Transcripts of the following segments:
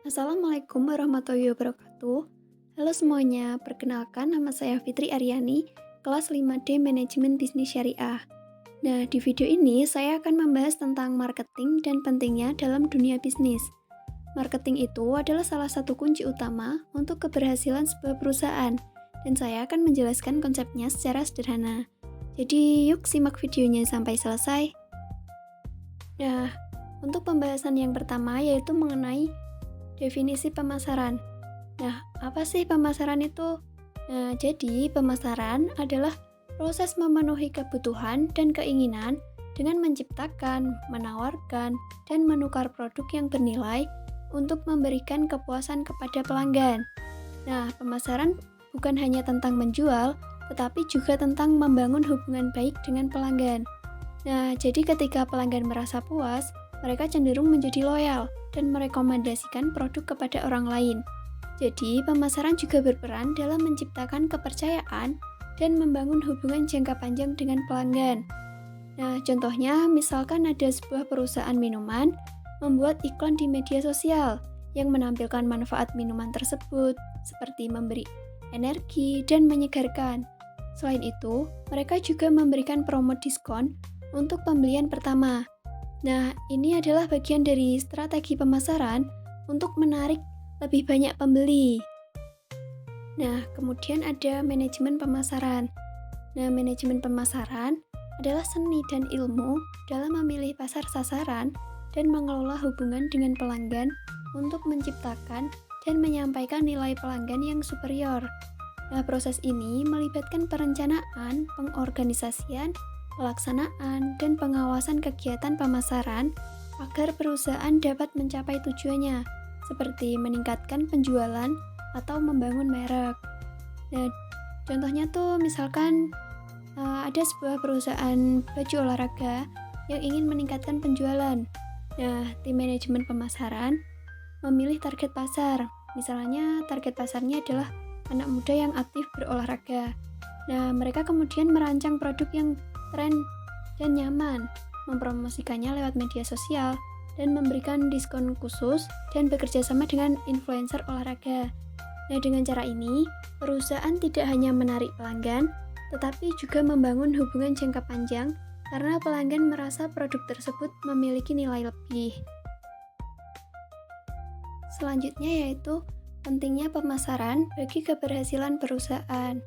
Assalamualaikum warahmatullahi wabarakatuh. Halo semuanya, perkenalkan nama saya Fitri Aryani, kelas 5D Manajemen Bisnis Syariah. Nah, di video ini saya akan membahas tentang marketing dan pentingnya dalam dunia bisnis. Marketing itu adalah salah satu kunci utama untuk keberhasilan sebuah perusahaan, dan saya akan menjelaskan konsepnya secara sederhana. Jadi, yuk simak videonya sampai selesai. Nah, untuk pembahasan yang pertama yaitu mengenai definisi pemasaran. Nah, apa sih pemasaran itu? Nah, jadi pemasaran adalah proses memenuhi kebutuhan dan keinginan dengan menciptakan, menawarkan, dan menukar produk yang bernilai untuk memberikan kepuasan kepada pelanggan. Nah, pemasaran bukan hanya tentang menjual, tetapi juga tentang membangun hubungan baik dengan pelanggan. Nah, jadi ketika pelanggan merasa puas, mereka cenderung menjadi loyal dan merekomendasikan produk kepada orang lain. Jadi, pemasaran juga berperan dalam menciptakan kepercayaan dan membangun hubungan jangka panjang dengan pelanggan. Nah, contohnya misalkan ada sebuah perusahaan minuman membuat iklan di media sosial yang menampilkan manfaat minuman tersebut seperti memberi energi dan menyegarkan. Selain itu, mereka juga memberikan promo diskon untuk pembelian pertama. Nah, ini adalah bagian dari strategi pemasaran untuk menarik lebih banyak pembeli. Nah, kemudian ada manajemen pemasaran. Nah, manajemen pemasaran adalah seni dan ilmu dalam memilih pasar sasaran dan mengelola hubungan dengan pelanggan untuk menciptakan dan menyampaikan nilai pelanggan yang superior. Nah, proses ini melibatkan perencanaan, pengorganisasian, pelaksanaan, dan pengawasan kegiatan pemasaran agar perusahaan dapat mencapai tujuannya, seperti meningkatkan penjualan atau membangun merek. Nah, contohnya tuh misalkan ada sebuah perusahaan baju olahraga yang ingin meningkatkan penjualan. Nah, tim manajemen pemasaran memilih target pasar. Misalnya target pasarnya adalah anak muda yang aktif berolahraga. Nah, mereka kemudian merancang produk yang tren dan nyaman, mempromosikannya lewat media sosial, dan memberikan diskon khusus dan bekerja sama dengan influencer olahraga. Nah, dengan cara ini, perusahaan tidak hanya menarik pelanggan, tetapi juga membangun hubungan jangka panjang karena pelanggan merasa produk tersebut memiliki nilai lebih. Selanjutnya yaitu pentingnya pemasaran bagi keberhasilan perusahaan.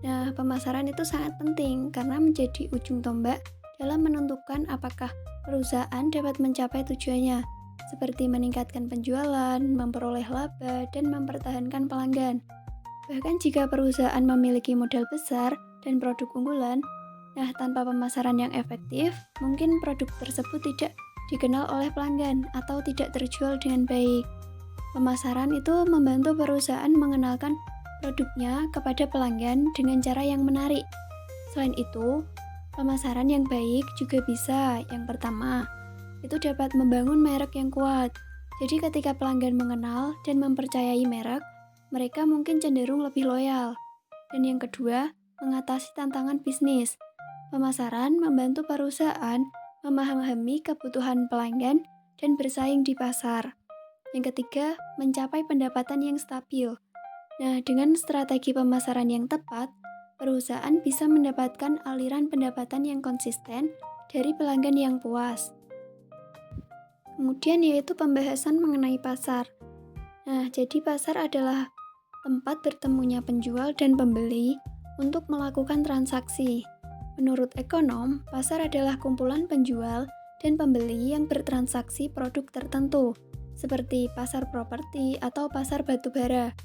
Nah, pemasaran itu sangat penting karena menjadi ujung tombak dalam menentukan apakah perusahaan dapat mencapai tujuannya, seperti meningkatkan penjualan, memperoleh laba, dan mempertahankan pelanggan. Bahkan jika perusahaan memiliki modal besar dan produk unggulan, nah tanpa pemasaran yang efektif, mungkin produk tersebut tidak dikenal oleh pelanggan atau tidak terjual dengan baik. Pemasaran itu membantu perusahaan mengenalkan produknya kepada pelanggan dengan cara yang menarik. Selain itu, pemasaran yang baik juga bisa, yang pertama, itu dapat membangun merek yang kuat. Jadi ketika pelanggan mengenal dan mempercayai merek, mereka mungkin cenderung lebih loyal. Dan yang kedua, mengatasi tantangan bisnis. Pemasaran membantu perusahaan memahami kebutuhan pelanggan dan bersaing di pasar. Yang ketiga, mencapai pendapatan yang stabil. Nah, dengan strategi pemasaran yang tepat, perusahaan bisa mendapatkan aliran pendapatan yang konsisten dari pelanggan yang puas. Kemudian yaitu pembahasan mengenai pasar. Nah, jadi pasar adalah tempat bertemunya penjual dan pembeli untuk melakukan transaksi. Menurut ekonom, pasar adalah kumpulan penjual dan pembeli yang bertransaksi produk tertentu, seperti pasar properti atau pasar batu bara.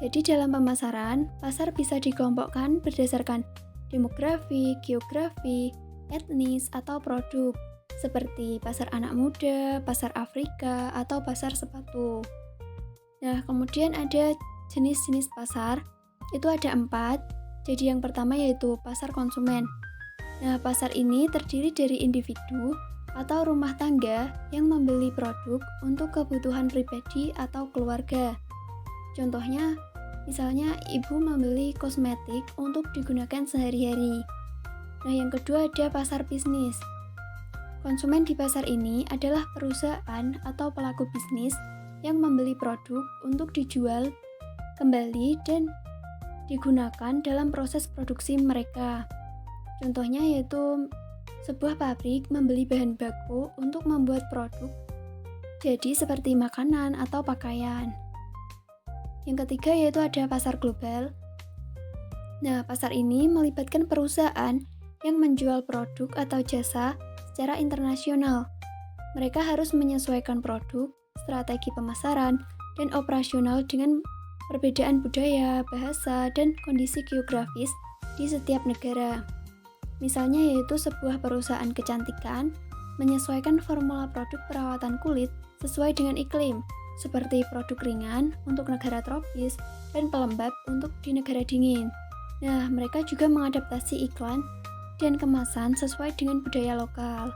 Jadi dalam pemasaran, pasar bisa dikelompokkan berdasarkan demografi, geografi, etnis, atau produk, seperti pasar anak muda, pasar Afrika, atau pasar sepatu. Nah, kemudian ada jenis-jenis pasar, itu ada 4. Jadi yang pertama yaitu pasar konsumen. Nah, pasar ini terdiri dari individu atau rumah tangga yang membeli produk untuk kebutuhan pribadi atau keluarga. Contohnya, misalnya ibu membeli kosmetik untuk digunakan sehari-hari. Nah, yang kedua ada pasar bisnis. Konsumen di pasar ini adalah perusahaan atau pelaku bisnis yang membeli produk untuk dijual kembali dan digunakan dalam proses produksi mereka. Contohnya yaitu sebuah pabrik membeli bahan baku untuk membuat produk jadi seperti makanan atau pakaian. Yang ketiga yaitu ada pasar global. Nah, pasar ini melibatkan perusahaan yang menjual produk atau jasa secara internasional. Mereka harus menyesuaikan produk, strategi pemasaran, dan operasional dengan perbedaan budaya, bahasa, dan kondisi geografis di setiap negara. Misalnya yaitu sebuah perusahaan kecantikan menyesuaikan formula produk perawatan kulit sesuai dengan iklim, seperti produk ringan untuk negara tropis dan pelembab untuk di negara dingin. Nah, mereka juga mengadaptasi iklan dan kemasan sesuai dengan budaya lokal.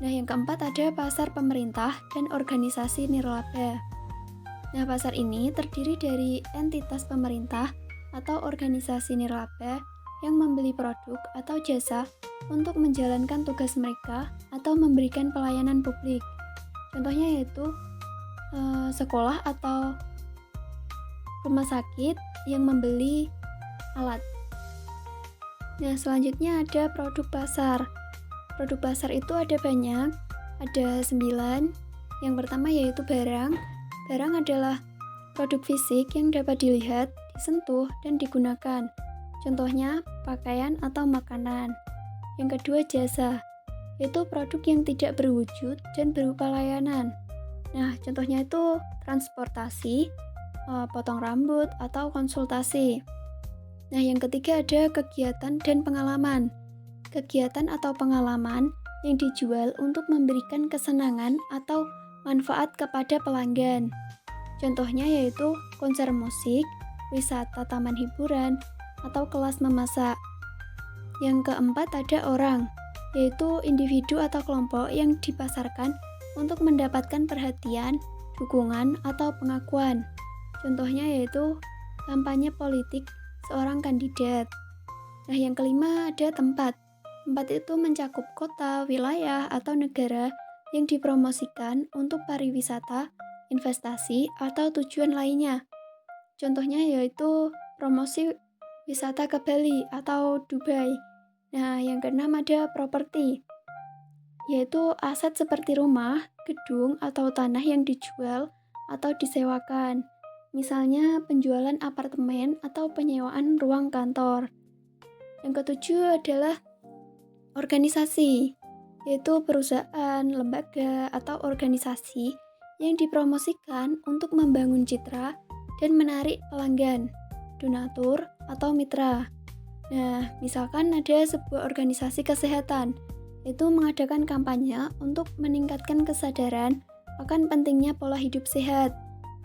Nah, yang keempat ada pasar pemerintah dan organisasi nirlaba. Nah, pasar ini terdiri dari entitas pemerintah atau organisasi nirlaba yang membeli produk atau jasa untuk menjalankan tugas mereka atau memberikan pelayanan publik. Contohnya yaitu sekolah atau rumah sakit yang membeli alat. Nah, selanjutnya ada produk pasar. Produk pasar itu ada banyak, ada 9. Yang pertama yaitu barang. Barang adalah produk fisik yang dapat dilihat, disentuh, dan digunakan. Contohnya pakaian atau makanan. Yang kedua jasa, yaitu produk yang tidak berwujud dan berupa layanan. Nah, contohnya itu transportasi, potong rambut, atau konsultasi. Nah, yang ketiga ada kegiatan dan pengalaman. Kegiatan atau pengalaman yang dijual untuk memberikan kesenangan atau manfaat kepada pelanggan. Contohnya yaitu konser musik, wisata taman hiburan, atau kelas memasak. Yang keempat ada orang, yaitu individu atau kelompok yang dipasarkan untuk mendapatkan perhatian, dukungan, atau pengakuan. Contohnya yaitu kampanye politik seorang kandidat. Nah, yang kelima ada tempat. Tempat itu mencakup kota, wilayah, atau negara yang dipromosikan untuk pariwisata, investasi, atau tujuan lainnya. Contohnya yaitu promosi wisata ke Bali atau Dubai. Nah, yang keenam ada properti, yaitu aset seperti rumah, gedung, atau tanah yang dijual atau disewakan. Misalnya penjualan apartemen atau penyewaan ruang kantor. Yang ketujuh adalah organisasi, yaitu perusahaan, lembaga, atau organisasi yang dipromosikan untuk membangun citra dan menarik pelanggan, donatur, atau mitra. Nah, misalkan ada sebuah organisasi kesehatan, yaitu mengadakan kampanye untuk meningkatkan kesadaran akan pentingnya pola hidup sehat.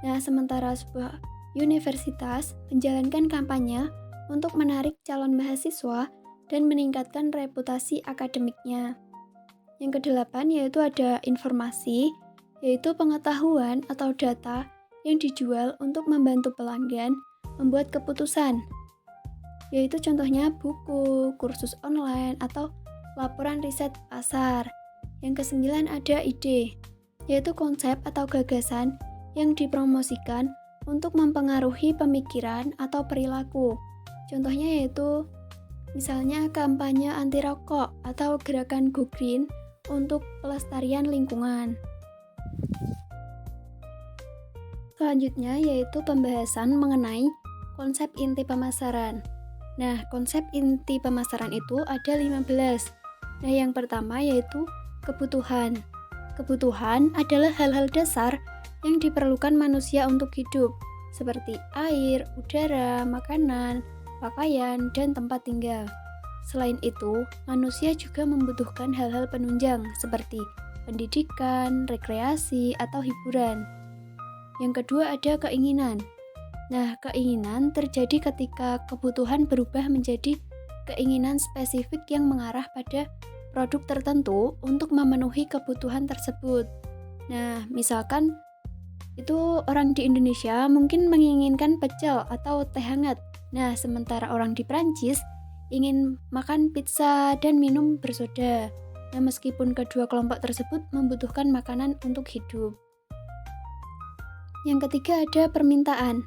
Nah, sementara sebuah universitas menjalankan kampanye untuk menarik calon mahasiswa dan meningkatkan reputasi akademiknya. Yang kedelapan yaitu ada informasi, yaitu pengetahuan atau data yang dijual untuk membantu pelanggan membuat keputusan, yaitu contohnya buku, kursus online, atau laporan riset pasar. Yang kesembilan ada ide, yaitu konsep atau gagasan yang dipromosikan untuk mempengaruhi pemikiran atau perilaku. Contohnya yaitu misalnya kampanye anti rokok atau gerakan Go Green untuk pelestarian lingkungan. Selanjutnya yaitu pembahasan mengenai konsep inti pemasaran. Nah, konsep inti pemasaran itu ada 15. Nah, yang pertama yaitu kebutuhan. Kebutuhan adalah hal-hal dasar yang diperlukan manusia untuk hidup, seperti air, udara, makanan, pakaian, dan tempat tinggal. Selain itu, manusia juga membutuhkan hal-hal penunjang seperti pendidikan, rekreasi, atau hiburan. Yang kedua ada keinginan. Nah, keinginan terjadi ketika kebutuhan berubah menjadi keinginan spesifik yang mengarah pada produk tertentu untuk memenuhi kebutuhan tersebut. Nah, misalkan itu orang di Indonesia mungkin menginginkan pecel atau teh hangat. Nah, sementara orang di Prancis ingin makan pizza dan minum bersoda. Nah, meskipun kedua kelompok tersebut membutuhkan makanan untuk hidup. Yang ketiga ada permintaan.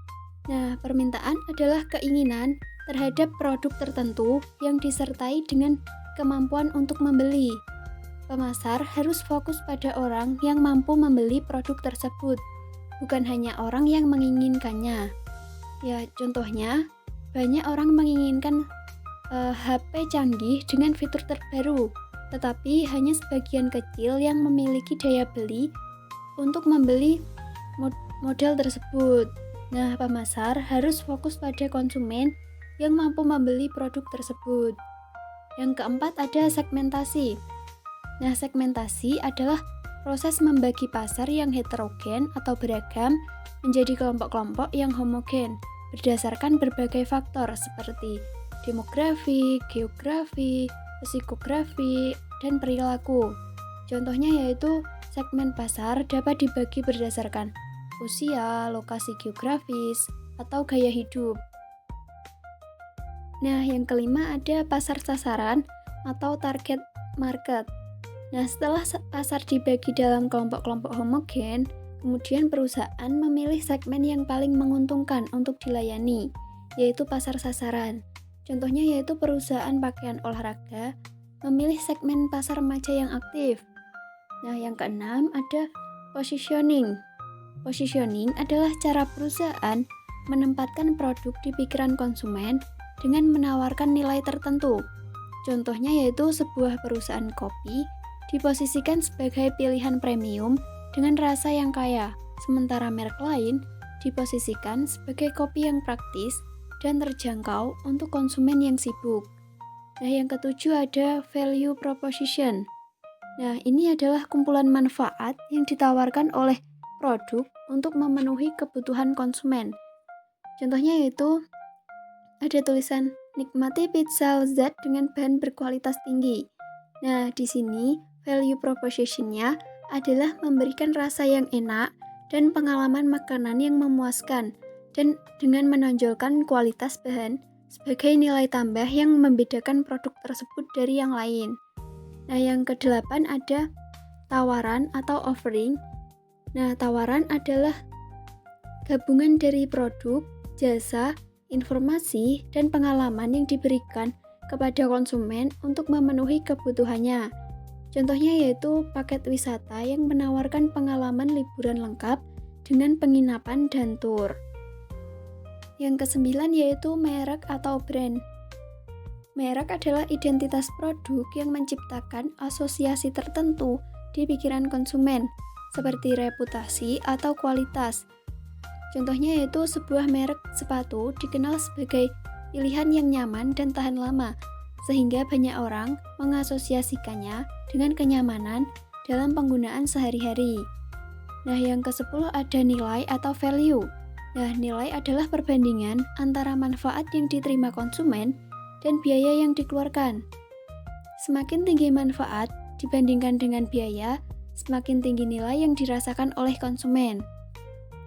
Nah, permintaan adalah keinginan terhadap produk tertentu yang disertai dengan kemampuan untuk membeli. Pemasar harus fokus pada orang yang mampu membeli produk tersebut, bukan hanya orang yang menginginkannya. Ya, contohnya, banyak orang menginginkan HP canggih dengan fitur terbaru, tetapi hanya sebagian kecil yang memiliki daya beli untuk membeli model tersebut. Nah, pemasar harus fokus pada konsumen yang mampu membeli produk tersebut. Yang keempat ada segmentasi. Nah, segmentasi adalah proses membagi pasar yang heterogen atau beragam menjadi kelompok-kelompok yang homogen berdasarkan berbagai faktor seperti demografi, geografi, psikografi, dan perilaku. Contohnya yaitu segmen pasar dapat dibagi berdasarkan usia, lokasi geografis, atau gaya hidup. Nah, yang kelima ada pasar sasaran atau target market. Nah, setelah pasar dibagi dalam kelompok-kelompok homogen, kemudian perusahaan memilih segmen yang paling menguntungkan untuk dilayani, yaitu pasar sasaran. Contohnya yaitu perusahaan pakaian olahraga memilih segmen pasar remaja yang aktif. Nah, yang keenam ada positioning. Positioning adalah cara perusahaan menempatkan produk di pikiran konsumen dengan menawarkan nilai tertentu. Contohnya yaitu sebuah perusahaan kopi diposisikan sebagai pilihan premium dengan rasa yang kaya, sementara merek lain diposisikan sebagai kopi yang praktis dan terjangkau untuk konsumen yang sibuk. Nah, yang ketujuh ada value proposition. Nah, ini adalah kumpulan manfaat yang ditawarkan oleh produk untuk memenuhi kebutuhan konsumen. Contohnya yaitu ada tulisan nikmati pizza lezat dengan bahan berkualitas tinggi. Nah, di sini value proposition-nya adalah memberikan rasa yang enak dan pengalaman makanan yang memuaskan, dan dengan menonjolkan kualitas bahan sebagai nilai tambah yang membedakan produk tersebut dari yang lain. Nah, yang kedelapan ada tawaran atau offering. Nah, tawaran adalah gabungan dari produk, jasa, informasi, dan pengalaman yang diberikan kepada konsumen untuk memenuhi kebutuhannya. Contohnya yaitu paket wisata yang menawarkan pengalaman liburan lengkap dengan penginapan dan tur. Yang kesembilan yaitu merek atau brand. Merek adalah identitas produk yang menciptakan asosiasi tertentu di pikiran konsumen, seperti reputasi atau kualitas. Contohnya yaitu sebuah merek sepatu dikenal sebagai pilihan yang nyaman dan tahan lama, sehingga banyak orang mengasosiasikannya dengan kenyamanan dalam penggunaan sehari-hari. Nah, yang ke-10 ada nilai atau value. Nah, nilai adalah perbandingan antara manfaat yang diterima konsumen dan biaya yang dikeluarkan. Semakin tinggi manfaat dibandingkan dengan biaya, semakin tinggi nilai yang dirasakan oleh konsumen.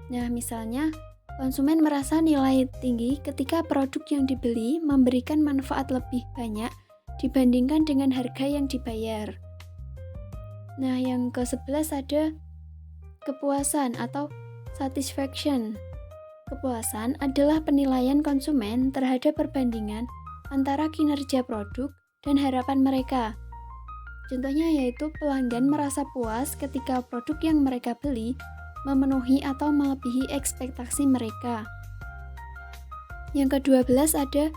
Nah, misalnya, konsumen merasa nilai tinggi ketika produk yang dibeli memberikan manfaat lebih banyak dibandingkan dengan harga yang dibayar. Nah, yang ke-11 ada kepuasan atau satisfaction. Kepuasan adalah penilaian konsumen terhadap perbandingan antara kinerja produk dan harapan mereka. Contohnya yaitu pelanggan merasa puas ketika produk yang mereka beli memenuhi atau melebihi ekspektasi mereka. Yang ke-12 ada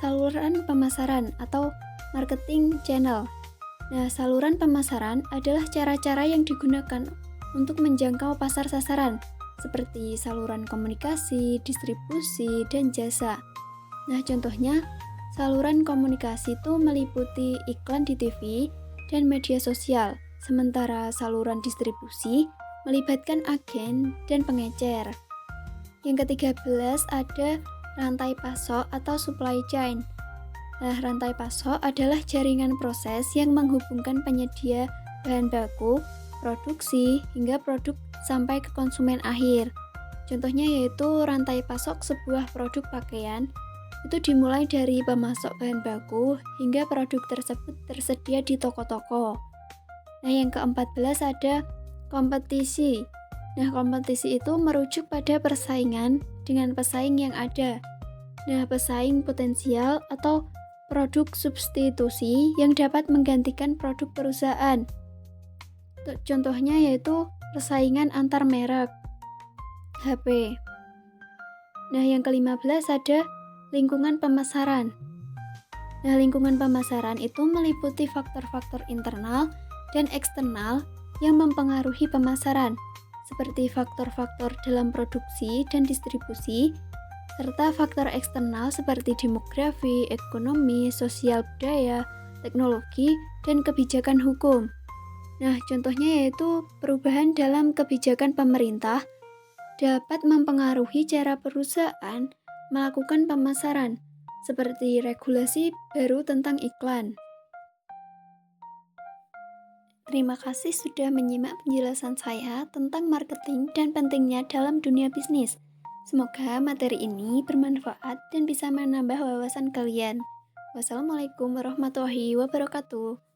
saluran pemasaran atau marketing channel. Nah, saluran pemasaran adalah cara-cara yang digunakan untuk menjangkau pasar sasaran, seperti saluran komunikasi, distribusi, dan jasa. Nah, contohnya, saluran komunikasi itu meliputi iklan di TV dan media sosial, sementara saluran distribusi melibatkan agen dan pengecer. Yang ke-13 ada rantai pasok atau supply chain. Nah, rantai pasok adalah jaringan proses yang menghubungkan penyedia bahan baku, produksi, hingga produk sampai ke konsumen akhir. Contohnya yaitu rantai pasok sebuah produk pakaian itu dimulai dari pemasok bahan baku hingga produk tersebut tersedia di toko-toko. Nah, yang ke-14 ada kompetisi. Nah, kompetisi itu merujuk pada persaingan dengan pesaing yang ada. Nah, pesaing potensial atau produk substitusi yang dapat menggantikan produk perusahaan. Contohnya yaitu persaingan antar merek HP. Nah, yang ke-15 ada lingkungan pemasaran. Nah, lingkungan pemasaran itu meliputi faktor-faktor internal dan eksternal yang mempengaruhi pemasaran, seperti faktor-faktor dalam produksi dan distribusi, serta faktor eksternal seperti demografi, ekonomi, sosial budaya, teknologi, dan kebijakan hukum. Nah, contohnya yaitu perubahan dalam kebijakan pemerintah dapat mempengaruhi cara perusahaan melakukan pemasaran, seperti regulasi baru tentang iklan. Terima kasih sudah menyimak penjelasan saya tentang marketing dan pentingnya dalam dunia bisnis. Semoga materi ini bermanfaat dan bisa menambah wawasan kalian. Wassalamualaikum warahmatullahi wabarakatuh.